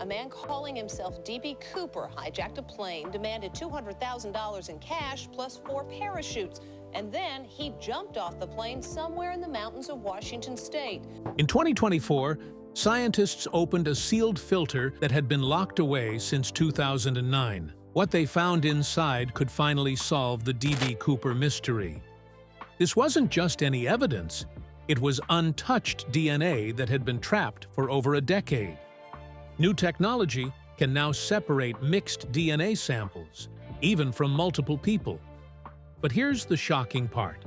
A man calling himself D.B. Cooper hijacked a plane, demanded $200,000 in cash plus 4 parachutes, and then he jumped off the plane somewhere in the mountains of Washington state. In 2024, scientists opened a sealed filter that had been locked away since 2009. What they found inside could finally solve the D.B. Cooper mystery. This wasn't just any evidence, it was untouched DNA that had been trapped for over a decade. New technology can now separate mixed DNA samples, even from multiple people. But here's the shocking part.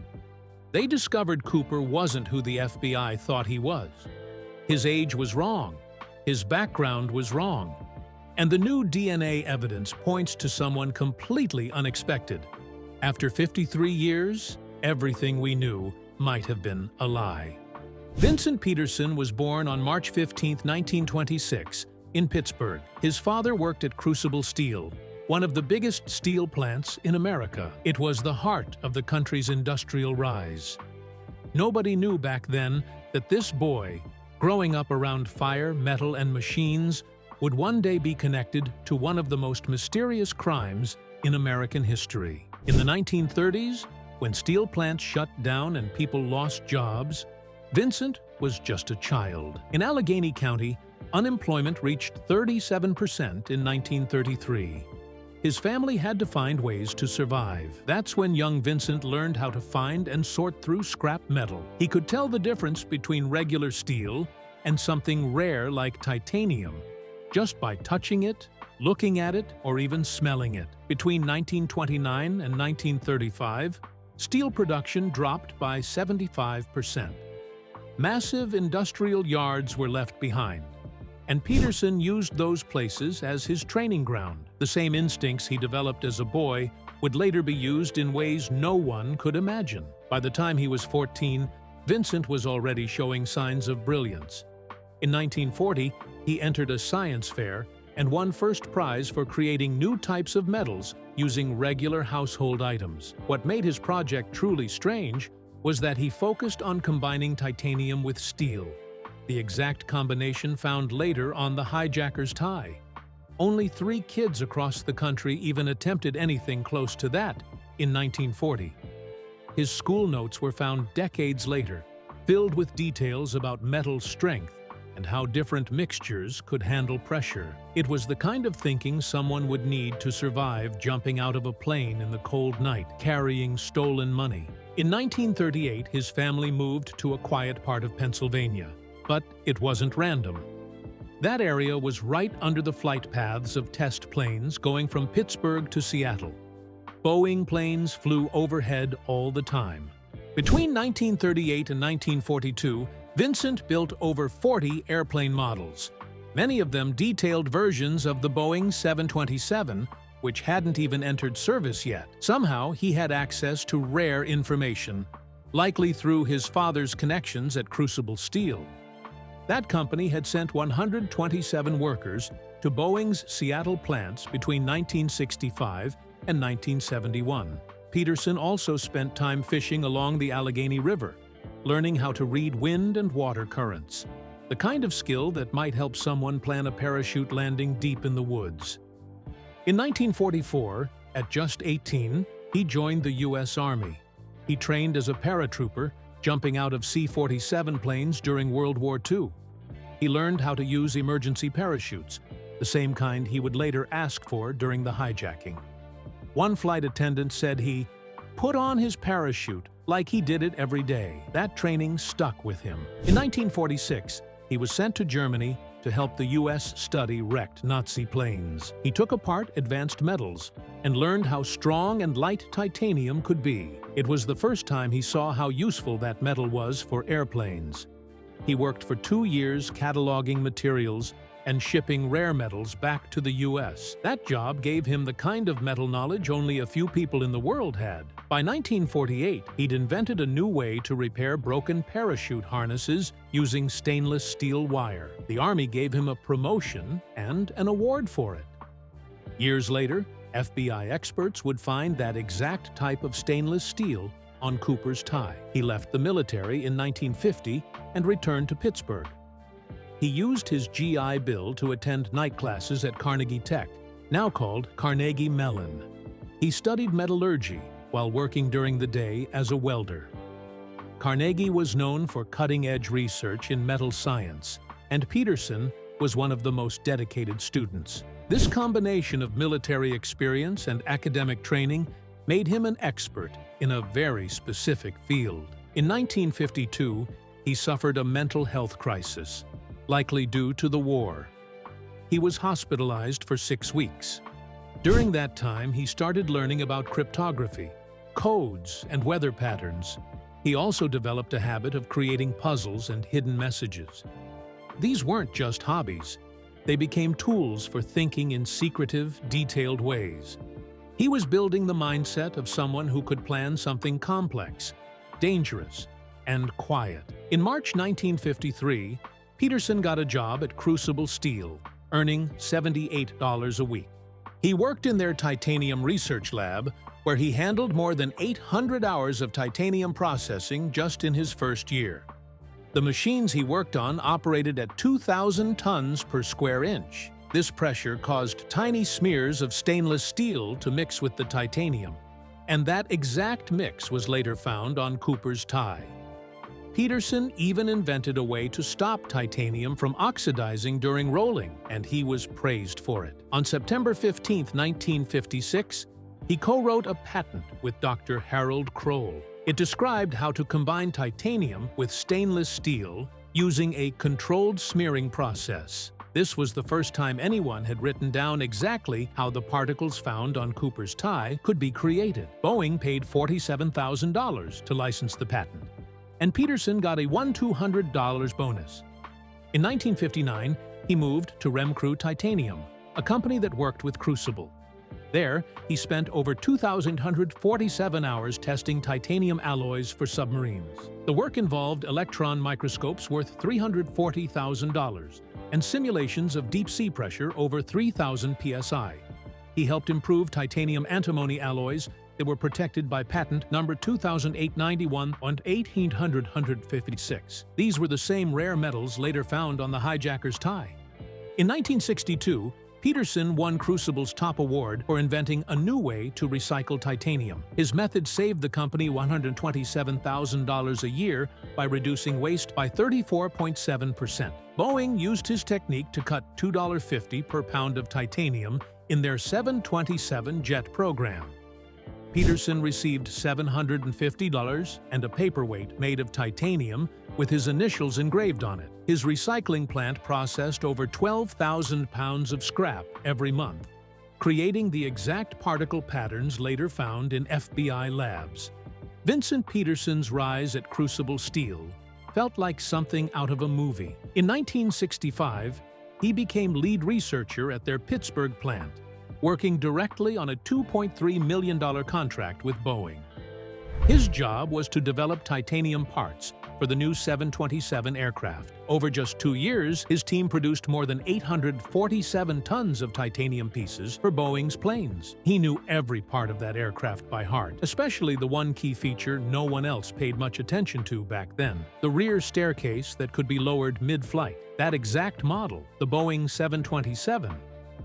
They discovered Cooper wasn't who the FBI thought he was. His age was wrong, his background was wrong, and the new DNA evidence points to someone completely unexpected. After 53 years, everything we knew might have been a lie. Vincent Peterson was born on March 15, 1926, in Pittsburgh. His father worked at Crucible Steel, one of the biggest steel plants in America. It was the heart of the country's industrial rise. Nobody knew back then that this boy, growing up around fire, metal, and machines, would one day be connected to one of the most mysterious crimes in American history. In the 1930s, when steel plants shut down and people lost jobs, Vincent was just a child. In Allegheny County, unemployment reached 37% in 1933. His family had to find ways to survive. That's when young Vincent learned how to find and sort through scrap metal. He could tell the difference between regular steel and something rare like titanium just by touching it, looking at it, or even smelling it. Between 1929 and 1935, steel production dropped by 75%. Massive industrial yards were left behind, and Peterson used those places as his training ground. The same instincts he developed as a boy would later be used in ways no one could imagine. By the time he was 14, Vincent was already showing signs of brilliance. In 1940, he entered a science fair and won first prize for creating new types of metals using regular household items. What made his project truly strange was that he focused on combining titanium with steel, the exact combination found later on the hijacker's tie. Only 3 kids across the country even attempted anything close to that in 1940. His school notes were found decades later, filled with details about metal strength and how different mixtures could handle pressure. It was the kind of thinking someone would need to survive jumping out of a plane in the cold night, carrying stolen money. In 1938, his family moved to a quiet part of Pennsylvania. But it wasn't random. That area was right under the flight paths of test planes going from Pittsburgh to Seattle. Boeing planes flew overhead all the time. Between 1938 and 1942, Vincent built over 40 airplane models, many of them detailed versions of the Boeing 727, which hadn't even entered service yet. Somehow, he had access to rare information, likely through his father's connections at Crucible Steel. That company had sent 127 workers to Boeing's Seattle plants between 1965 and 1971. Peterson also spent time fishing along the Allegheny River, learning how to read wind and water currents, the kind of skill that might help someone plan a parachute landing deep in the woods. In 1944, at just 18, he joined the U.S. Army. He trained as a paratrooper, jumping out of C-47 planes during World War II. He learned how to use emergency parachutes, the same kind he would later ask for during the hijacking. One flight attendant said he put on his parachute like he did it every day. That training stuck with him. In 1946, he was sent to Germany to help the U.S. study wrecked Nazi planes. He took apart advanced metals and learned how strong and light titanium could be. It was the first time he saw how useful that metal was for airplanes. He worked for 2 years cataloging materials and shipping rare metals back to the U.S. That job gave him the kind of metal knowledge only a few people in the world had. By 1948, he'd invented a new way to repair broken parachute harnesses using stainless steel wire. The Army gave him a promotion and an award for it. Years later, FBI experts would find that exact type of stainless steel on Cooper's tie. He left the military in 1950 and returned to Pittsburgh. He used his GI Bill to attend night classes at Carnegie Tech, now called Carnegie Mellon. He studied metallurgy while working during the day as a welder. Carnegie was known for cutting-edge research in metal science, and Peterson was one of the most dedicated students. This combination of military experience and academic training made him an expert in a very specific field. In 1952, he suffered a mental health crisis, likely due to the war. He was hospitalized for 6 weeks. During that time, he started learning about cryptography, codes, and weather patterns. He also developed a habit of creating puzzles and hidden messages. These weren't just hobbies. They became tools for thinking in secretive, detailed ways. He was building the mindset of someone who could plan something complex, dangerous, and quiet. In March 1953, Peterson got a job at Crucible Steel, earning $78 a week. He worked in their titanium research lab, where he handled more than 800 hours of titanium processing just in his first year. The machines he worked on operated at 2,000 tons per square inch. This pressure caused tiny smears of stainless steel to mix with the titanium, and that exact mix was later found on Cooper's tie. Peterson even invented a way to stop titanium from oxidizing during rolling, and he was praised for it. On September 15, 1956, he co-wrote a patent with Dr. Harold Kroll. It described how to combine titanium with stainless steel using a controlled smearing process. This was the first time anyone had written down exactly how the particles found on Cooper's tie could be created. Boeing paid $47,000 to license the patent, and Peterson got a $1,200 bonus. In 1959, he moved to Remcrew Titanium, a company that worked with Crucible. There, he spent over 2,147 hours testing titanium alloys for submarines. The work involved electron microscopes worth $340,000 and simulations of deep-sea pressure over 3,000 psi. He helped improve titanium antimony alloys that were protected by patent number 2891 and 1856. These were the same rare metals later found on the hijacker's tie. In 1962, Peterson won Crucible's top award for inventing a new way to recycle titanium. His method saved the company $127,000 a year by reducing waste by 34.7%. Boeing used his technique to cut $2.50 per pound of titanium in their 727 jet program. Peterson received $750 and a paperweight made of titanium with his initials engraved on it. His recycling plant processed over 12,000 pounds of scrap every month, creating the exact particle patterns later found in FBI labs. Vincent Peterson's rise at Crucible Steel felt like something out of a movie. In 1965, he became lead researcher at their Pittsburgh plant, working directly on a $2.3 million contract with Boeing. His job was to develop titanium parts for the new 727 aircraft. Over just 2 years, his team produced more than 847 tons of titanium pieces for Boeing's planes. He knew every part of that aircraft by heart, especially the one key feature no one else paid much attention to back then: the rear staircase that could be lowered mid-flight. That exact model, the Boeing 727,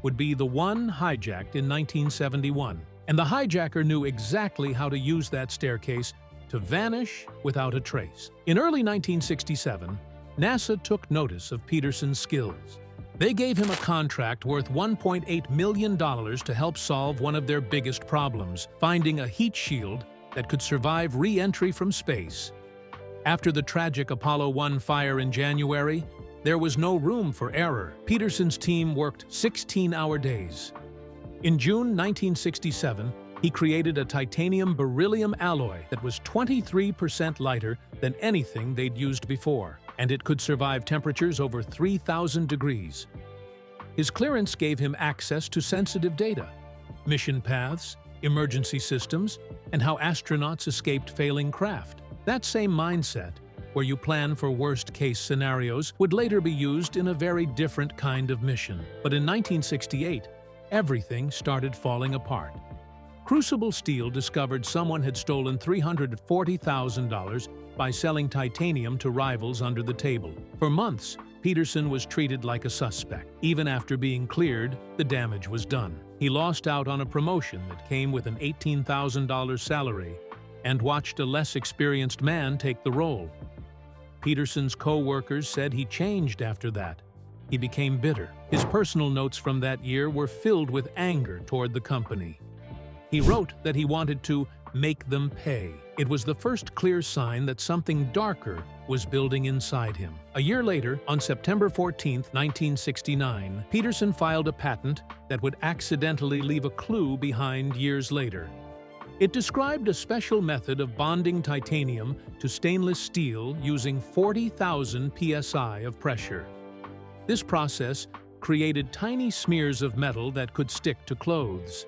would be the one hijacked in 1971. And the hijacker knew exactly how to use that staircase to vanish without a trace. In early 1967, NASA took notice of Peterson's skills. They gave him a contract worth $1.8 million to help solve one of their biggest problems, finding a heat shield that could survive re-entry from space. After the tragic Apollo 1 fire in January, there was no room for error. Peterson's team worked 16-hour days. In June 1967, he created a titanium beryllium alloy that was 23% lighter than anything they'd used before, and it could survive temperatures over 3,000 degrees. His clearance gave him access to sensitive data, mission paths, emergency systems, and how astronauts escaped failing craft. That same mindset, where you plan for worst-case scenarios, would later be used in a very different kind of mission. But in 1968, everything started falling apart. Crucible Steel discovered someone had stolen $340,000 by selling titanium to rivals under the table. For months, Peterson was treated like a suspect. Even after being cleared, the damage was done. He lost out on a promotion that came with an $18,000 salary and watched a less experienced man take the role. Peterson's co-workers said he changed after that. He became bitter. His personal notes from that year were filled with anger toward the company. He wrote that he wanted to make them pay. It was the first clear sign that something darker was building inside him. A year later, on September 14, 1969, Peterson filed a patent that would accidentally leave a clue behind years later. It described a special method of bonding titanium to stainless steel using 40,000 psi of pressure. This process created tiny smears of metal that could stick to clothes.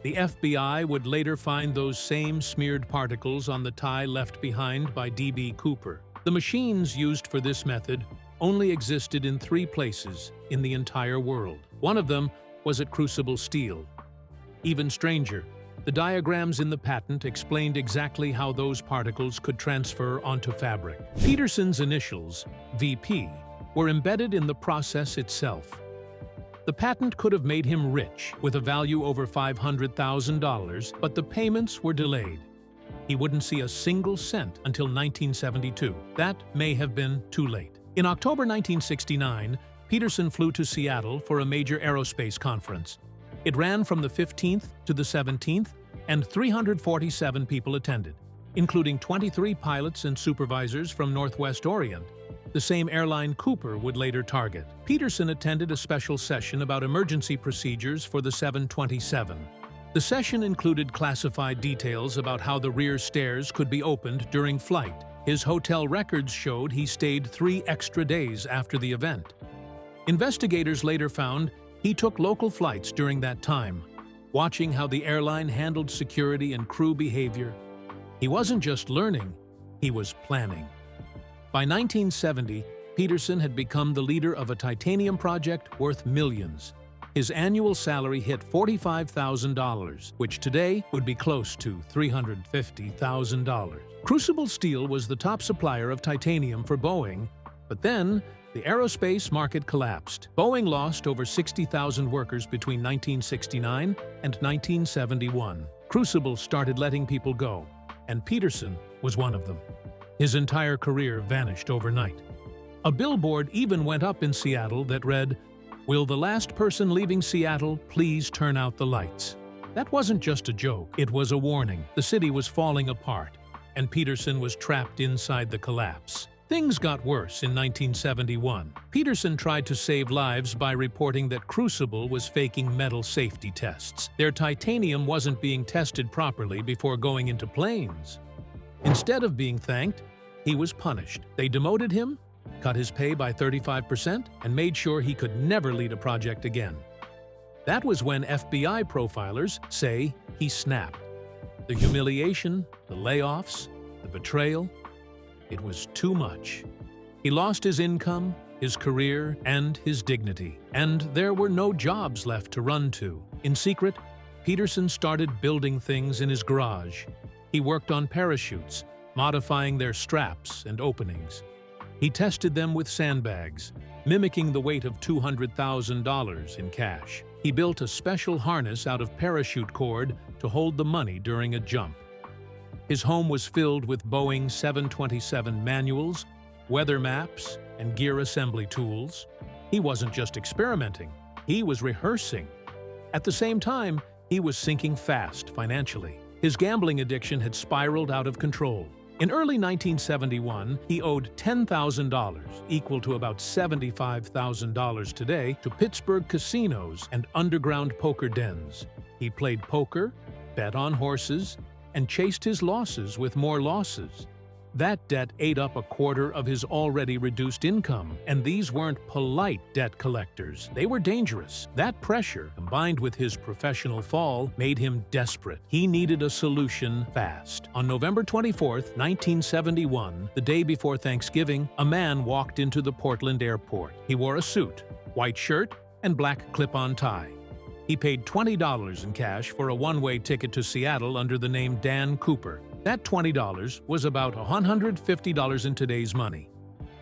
The FBI would later find those same smeared particles on the tie left behind by D.B. Cooper. The machines used for this method only existed in 3 places in the entire world. One of them was at Crucible Steel. Even stranger, the diagrams in the patent explained exactly how those particles could transfer onto fabric. Peterson's initials, VP, were embedded in the process itself. The patent could have made him rich, with a value over $500,000, but the payments were delayed. He wouldn't see a single cent until 1972. That may have been too late. In October 1969, Peterson flew to Seattle for a major aerospace conference. It ran from the 15th to the 17th, and 347 people attended, including 23 pilots and supervisors from Northwest Orient, the same airline Cooper would later target. Peterson attended a special session about emergency procedures for the 727. The session included classified details about how the rear stairs could be opened during flight. His hotel records showed he stayed 3 extra days after the event. Investigators later found he took local flights during that time, watching how the airline handled security and crew behavior. He wasn't just learning, he was planning. By 1970, Peterson had become the leader of a titanium project worth millions. His annual salary hit $45,000, which today would be close to $350,000. Crucible Steel was the top supplier of titanium for Boeing, but then the aerospace market collapsed. Boeing lost over 60,000 workers between 1969 and 1971. Crucible started letting people go, and Peterson was one of them. His entire career vanished overnight. A billboard even went up in Seattle that read, "Will the last person leaving Seattle please turn out the lights?" That wasn't just a joke, it was a warning. The city was falling apart, and Peterson was trapped inside the collapse. Things got worse in 1971. Peterson tried to save lives by reporting that Crucible was faking metal safety tests. Their titanium wasn't being tested properly before going into planes. Instead of being thanked, he was punished. They demoted him, cut his pay by 35%, and made sure he could never lead a project again. That was when FBI profilers say he snapped. The humiliation, the layoffs, the betrayal, it was too much. He lost his income, his career, and his dignity. And there were no jobs left to run to. In secret, Peterson started building things in his garage. He worked on parachutes, modifying their straps and openings. He tested them with sandbags, mimicking the weight of $200,000 in cash. He built a special harness out of parachute cord to hold the money during a jump. His home was filled with Boeing 727 manuals, weather maps, and gear assembly tools. He wasn't just experimenting, he was rehearsing. At the same time, he was sinking fast financially. His gambling addiction had spiraled out of control. In early 1971, he owed $10,000, equal to about $75,000 today, to Pittsburgh casinos and underground poker dens. He played poker, bet on horses, and chased his losses with more losses. That debt ate up a quarter of his already reduced income, and these weren't polite debt collectors. They were dangerous. That pressure, combined with his professional fall, made him desperate. He needed a solution fast. On November 24, 1971, the day before Thanksgiving, a man walked into the Portland airport. He wore a suit, white shirt, and black clip-on tie. He paid $20 in cash for a one-way ticket to Seattle under the name Dan Cooper. That $20 was about $150 in today's money.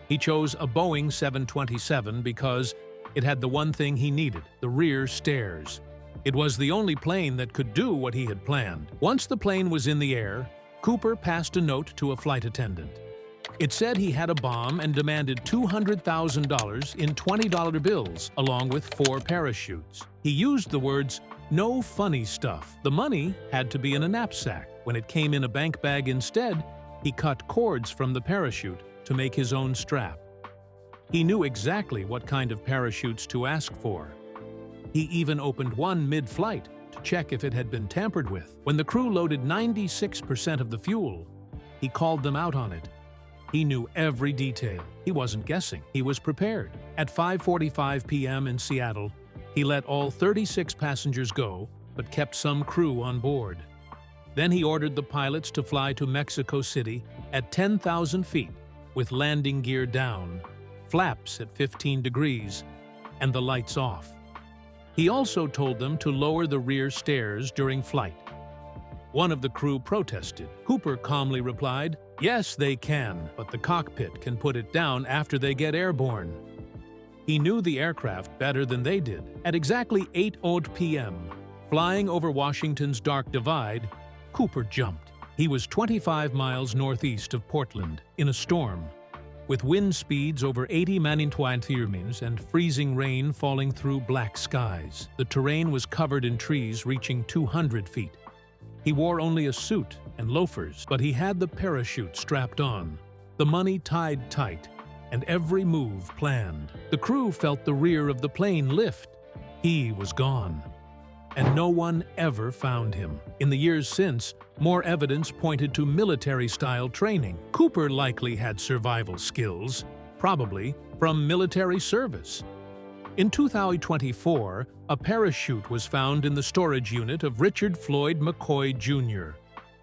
He He chose a Boeing 727 because it had the one thing he needed, the rear stairs. It was the only plane that could do what he had planned. Once the plane was in the air, Cooper passed a note to a flight attendant. It said he had a bomb and demanded $200,000 in $20 bills, along with 4 parachutes. He used the words, "No funny stuff." The money had to be in a knapsack. When it came in a bank bag instead, he cut cords from the parachute to make his own strap. He knew exactly what kind of parachutes to ask for. He even opened one mid-flight to check if it had been tampered with. When the crew loaded 96% of the fuel, he called them out on it. He knew every detail. He wasn't guessing. He was prepared. At 5:45 p.m. in Seattle, he let all 36 passengers go, but kept some crew on board. Then he ordered the pilots to fly to Mexico City at 10,000 feet, with landing gear down, flaps at 15 degrees, and the lights off. He also told them to lower the rear stairs during flight. One of the crew protested. Cooper calmly replied, "Yes, they can, but the cockpit can put it down after they get airborne." He knew the aircraft better than they did. At exactly 8:00 p.m., flying over Washington's Dark Divide, Cooper jumped. He was 25 miles northeast of Portland in a storm, with wind speeds over 80 km/h and freezing rain falling through black skies. The terrain was covered in trees reaching 200 feet. He wore only a suit and loafers, but he had the parachute strapped on, the money tied tight, and every move planned. The crew felt the rear of the plane lift. He was gone, and no one ever found him. In the years since, more evidence pointed to military-style training. Cooper likely had survival skills, probably from military service. In 2024, a parachute was found in the storage unit of Richard Floyd McCoy Jr.,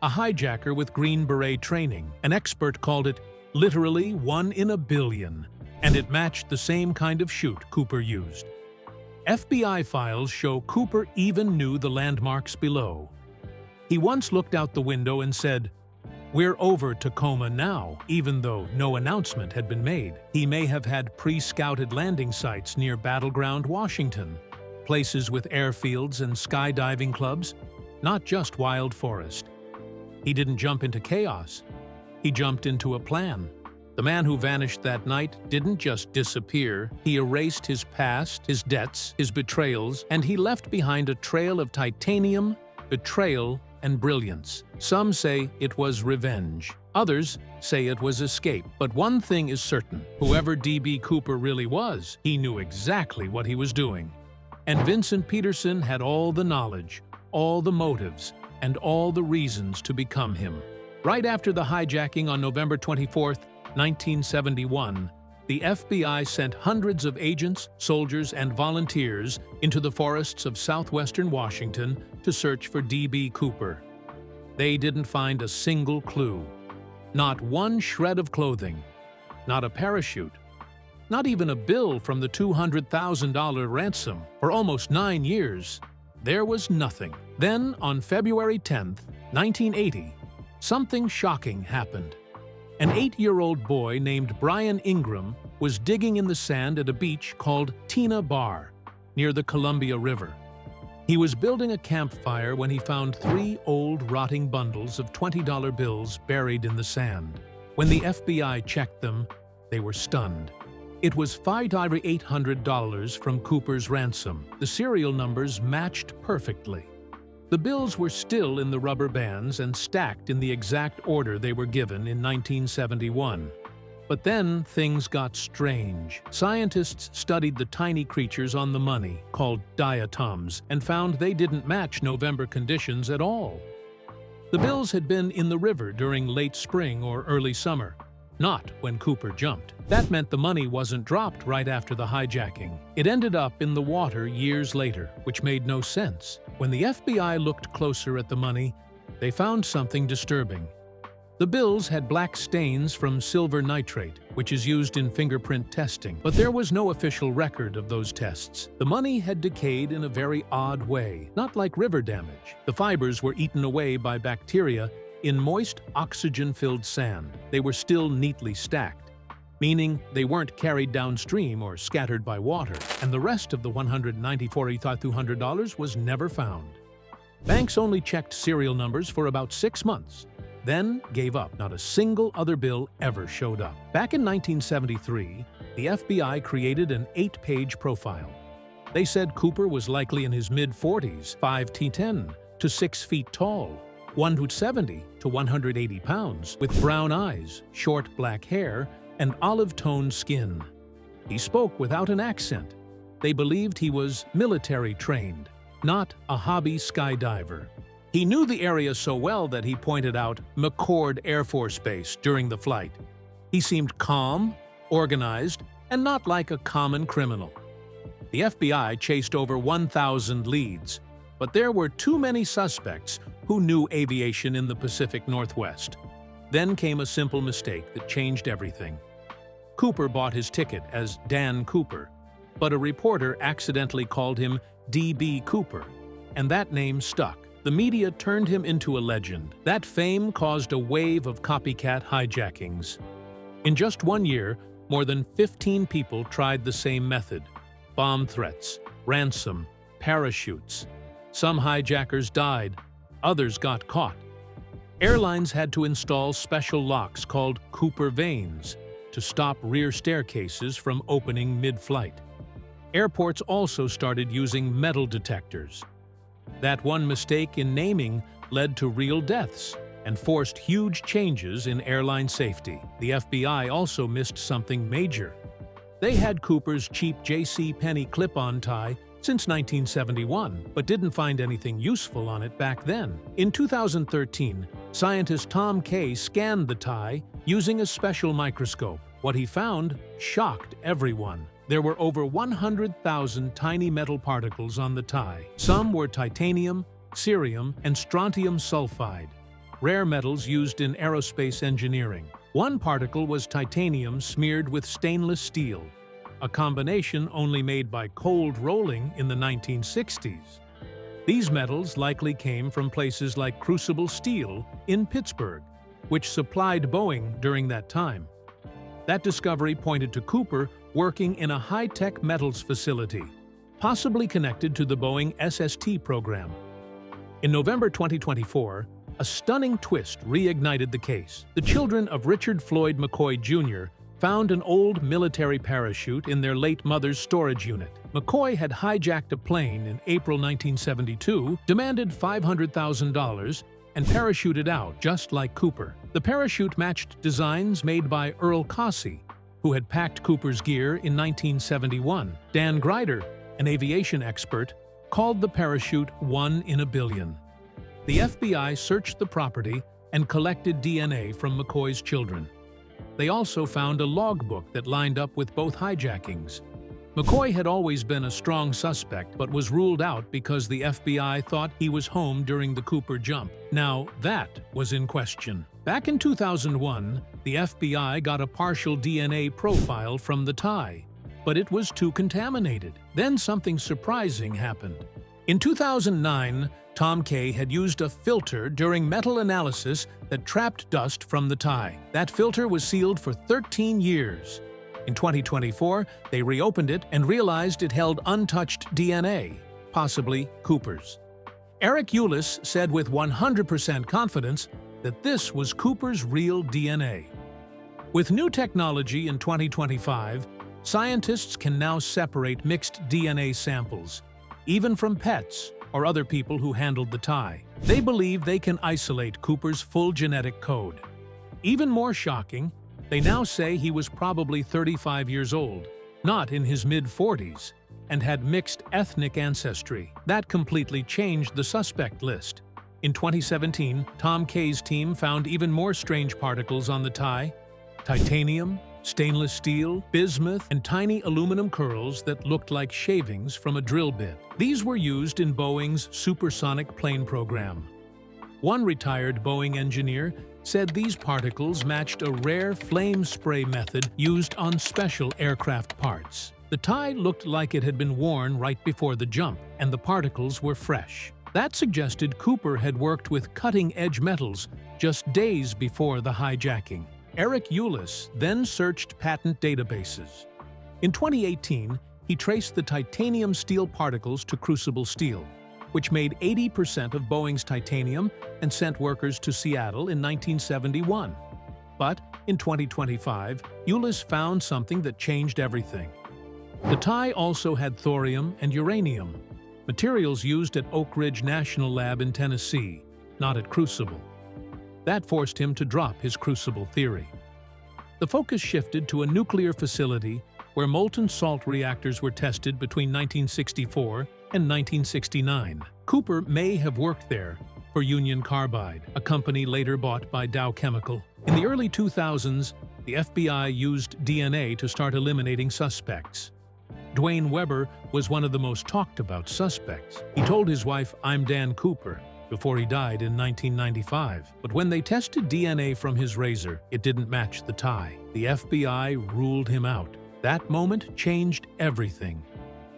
a hijacker with Green Beret training. An expert called it literally 1 in a billion, and it matched the same kind of chute Cooper used. FBI files show Cooper even knew the landmarks below. He once looked out the window and said, "We're over Tacoma now," even though no announcement had been made. He may have had pre-scouted landing sites near Battleground, Washington, places with airfields and skydiving clubs, not just wild forest. He didn't jump into chaos. He jumped into a plan. The man who vanished that night didn't just disappear. He erased his past, his debts, his betrayals, and he left behind a trail of titanium, betrayal, and brilliance. Some say it was revenge. Others say it was escape. But one thing is certain. Whoever D.B. Cooper really was, he knew exactly what he was doing. And Vincent Peterson had all the knowledge, all the motives, and all the reasons to become him. Right after the hijacking on November 24, 1971, the FBI sent hundreds of agents, soldiers, and volunteers into the forests of southwestern Washington to search for D.B. Cooper. They didn't find a single clue. Not one shred of clothing. Not a parachute. Not even a bill from the $200,000 ransom. For almost 9 years, there was nothing. Then, on February 10, 1980, something shocking happened. An 8-year-old boy named Brian Ingram was digging in the sand at a beach called Tina Bar, near the Columbia River. He was building a campfire when he found 3 old, rotting bundles of $20 bills buried in the sand. When the FBI checked them, they were stunned. It was $5,800 from Cooper's ransom. The serial numbers matched perfectly. The bills were still in the rubber bands and stacked in the exact order they were given in 1971. But then things got strange. Scientists studied the tiny creatures on the money, called diatoms, and found they didn't match November conditions at all. The bills had been in the river during late spring or early summer, not when Cooper jumped. That meant the money wasn't dropped right after the hijacking. It ended up in the water years later, which made no sense. When the FBI looked closer at the money, they found something disturbing. The bills had black stains from silver nitrate, which is used in fingerprint testing, but there was no official record of those tests. The money had decayed in a very odd way, not like river damage. The fibers were eaten away by bacteria in moist, oxygen-filled sand. They were still neatly stacked. meaning they weren't carried downstream or scattered by water, and the rest of the $194,200 was never found. Banks only checked serial numbers for about 6 months, then gave up. Not a single other bill ever showed up. Back in 1973, the FBI created an 8-page profile. They said Cooper was likely in his mid-40s, 5'10" to 6 feet tall, 170 to 180 pounds, with brown eyes, short black hair, and olive-toned skin. He spoke without an accent. They believed he was military-trained, not a hobby skydiver. He knew the area so well that he pointed out McCord Air Force Base during the flight. He seemed calm, organized, and not like a common criminal. The FBI chased over 1,000 leads, but there were too many suspects who knew aviation in the Pacific Northwest. Then came a simple mistake that changed everything. Cooper bought his ticket as Dan Cooper, but a reporter accidentally called him D.B. Cooper, and that name stuck. The media turned him into a legend. That fame caused a wave of copycat hijackings. In just 1 year, more than 15 people tried the same method: bomb threats, ransom, parachutes. Some hijackers died, others got caught. Airlines had to install special locks called Cooper vanes to stop rear staircases from opening mid-flight. Airports also started using metal detectors. That one mistake in naming led to real deaths and forced huge changes in airline safety. The FBI also missed something major. They had Cooper's cheap J.C. Penney clip-on tie since 1971, but didn't find anything useful on it back then. In 2013, scientist Tom Kay scanned the tie using a special microscope. What he found shocked everyone. There were over 100,000 tiny metal particles on the tie. Some were titanium, cerium, and strontium sulfide, rare metals used in aerospace engineering. One particle was titanium smeared with stainless steel, a combination only made by cold rolling in the 1960s. These metals likely came from places like Crucible Steel in Pittsburgh, which supplied Boeing during that time. That discovery pointed to Cooper working in a high-tech metals facility, possibly connected to the Boeing SST program. In November 2024, a stunning twist reignited the case. The children of Richard Floyd McCoy Jr. found an old military parachute in their late mother's storage unit. McCoy had hijacked a plane in April 1972, demanded $500,000, and parachuted out just like Cooper. The parachute matched designs made by Earl Cossey, who had packed Cooper's gear in 1971. Dan Grider, an aviation expert, called the parachute one in a billion. The FBI searched the property and collected DNA from McCoy's children. They also found a logbook that lined up with both hijackings. McCoy had always been a strong suspect, but was ruled out because the FBI thought he was home during the Cooper jump. Now, that was in question. Back in 2001, the FBI got a partial DNA profile from the tie, but it was too contaminated. Then something surprising happened. In 2009, Tom Kay had used a filter during metal analysis that trapped dust from the tie. That filter was sealed for 13 years. In 2024, they reopened it and realized it held untouched DNA, possibly Cooper's. Eric Ulis said with 100% confidence that this was Cooper's real DNA. With new technology in 2025, scientists can now separate mixed DNA samples, even from pets or other people who handled the tie. They believe they can isolate Cooper's full genetic code. Even more shocking, they now say he was probably 35 years old, not in his mid-40s, and had mixed ethnic ancestry. That completely changed the suspect list. In 2017, Tom Kay's team found even more strange particles on the tie: titanium, stainless steel, bismuth, and tiny aluminum curls that looked like shavings from a drill bit. These were used in Boeing's supersonic plane program. One retired Boeing engineer said these particles matched a rare flame spray method used on special aircraft parts. The tie looked like it had been worn right before the jump, and the particles were fresh. That suggested Cooper had worked with cutting-edge metals just days before the hijacking. Eric Ulis then searched patent databases. In 2018, he traced the titanium steel particles to Crucible steel, which made 80% of Boeing's titanium and sent workers to Seattle in 1971. But in 2025, Ulis found something that changed everything. The tie also had thorium and uranium, materials used at Oak Ridge National Lab in Tennessee, not at Crucible. That forced him to drop his Crucible theory. The focus shifted to a nuclear facility where molten salt reactors were tested between 1964 and 1969. Cooper may have worked there for Union Carbide, a company later bought by Dow Chemical. In the early 2000s, the FBI used DNA to start eliminating suspects. Dwayne Weber was one of the most talked about suspects. He told his wife, "I'm Dan Cooper," before he died in 1995. But when they tested DNA from his razor, it didn't match the tie. The FBI ruled him out. That moment changed everything.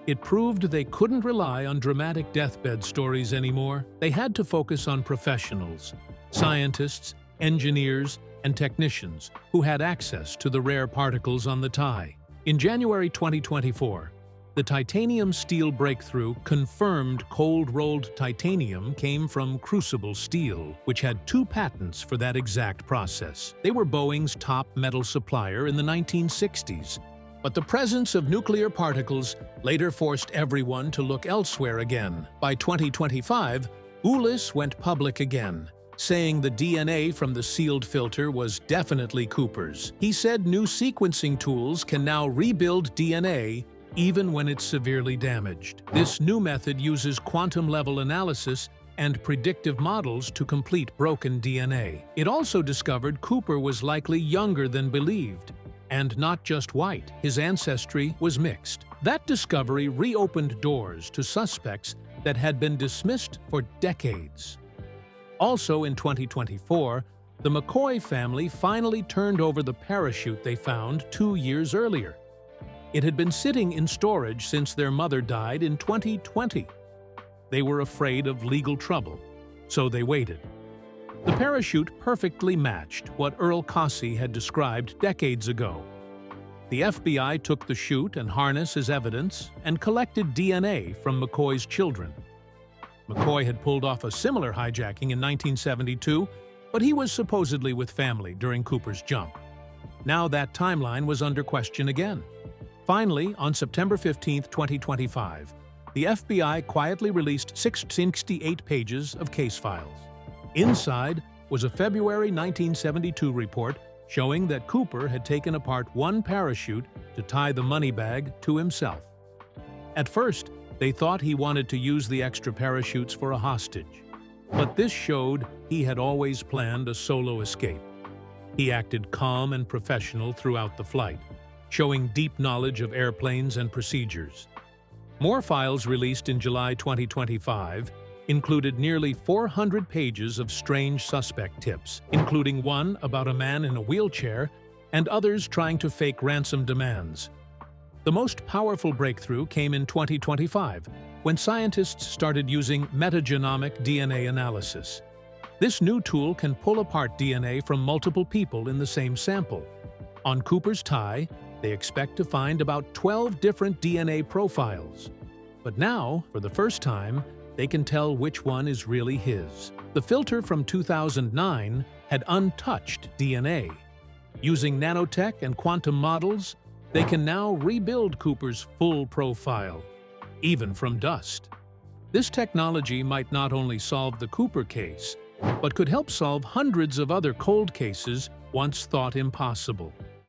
It proved they couldn't rely on dramatic deathbed stories anymore. They had to focus on professionals, scientists, engineers, and technicians who had access to the rare particles on the tie. In January 2024, the titanium steel breakthrough confirmed cold-rolled titanium came from Crucible Steel, which had 2 patents for that exact process. They were Boeing's top metal supplier in the 1960s. But the presence of nuclear particles later forced everyone to look elsewhere again. By 2025, Ulis went public again, saying the DNA from the sealed filter was definitely Cooper's. He said new sequencing tools can now rebuild DNA even when it's severely damaged. This new method uses quantum-level analysis and predictive models to complete broken DNA. It also discovered Cooper was likely younger than believed, and not just white. His ancestry was mixed. That discovery reopened doors to suspects that had been dismissed for decades. Also in 2024, the McCoy family finally turned over the parachute they found 2 years earlier. It had been sitting in storage since their mother died in 2020. They were afraid of legal trouble, so they waited. The parachute perfectly matched what Earl Cossey had described decades ago. The FBI took the chute and harness as evidence and collected DNA from McCoy's children. McCoy had pulled off a similar hijacking in 1972, but he was supposedly with family during Cooper's jump. Now that timeline was under question again. Finally, on September 15, 2025, the FBI quietly released 68 pages of case files. Inside was a February 1972 report showing that Cooper had taken apart one parachute to tie the money bag to himself. At first, they thought he wanted to use the extra parachutes for a hostage. But this showed he had always planned a solo escape. He acted calm and professional throughout the flight, showing deep knowledge of airplanes and procedures. More files released in July 2025 included nearly 400 pages of strange suspect tips, including one about a man in a wheelchair and others trying to fake ransom demands. The most powerful breakthrough came in 2025, when scientists started using metagenomic DNA analysis. This new tool can pull apart DNA from multiple people in the same sample. On Cooper's tie, they expect to find about 12 different DNA profiles. But now, for the first time, they can tell which one is really his. The filter from 2009 had untouched DNA. Using nanotech and quantum models, they can now rebuild Cooper's full profile, even from dust. This technology might not only solve the Cooper case, but could help solve hundreds of other cold cases once thought impossible.